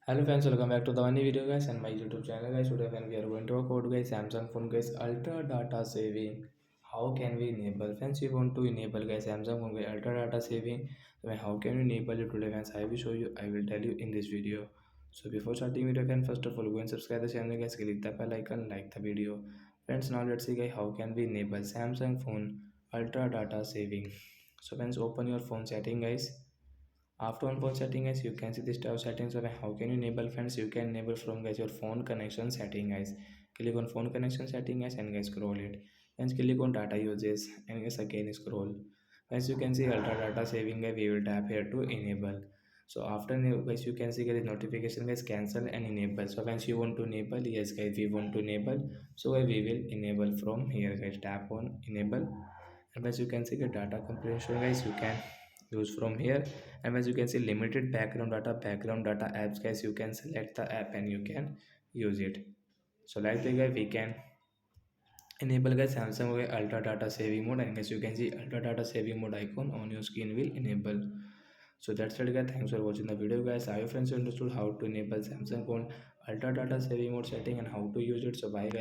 Hello friends, welcome back to the new video guys and my YouTube channel guys. Today when we are going to talk about guys Samsung phone guys ultra data saving. How can we enable? Friends, we want to enable guys Samsung phone guys ultra data saving. So how can we enable it today friends? I will show you. I will tell you in this video. So before starting video friends, first of all go and subscribe the channel guys. Click the bell icon, like the video. Friends, now let's see guys how can we enable Samsung phone ultra data saving. So friends, open your phone setting guys. After on phone setting guys, you can see this tab settings of how can you enable friends. You can enable from guys your phone connection setting guys. Click on phone connection setting guys and guys scroll it. Then click on data uses and guys again scroll. As you can see ultra data saving guys, we will tap here to enable. So after guys you can see guys notification guys cancel and enable. So once you want to enable, yes guys we want to enable. So we will enable from here guys. Tap on enable and as you can see the data compression guys you can use from here. And as you can see limited background data apps guys, you can select the app and you can use it. So like the guy we can enable guys Samsung ultra data saving mode, and as you can see ultra data saving mode icon on your screen will enable. So that's it guys, thanks for watching the video guys. I hope friends you understood how to enable Samsung phone ultra data saving mode setting and how to use it. So bye guys.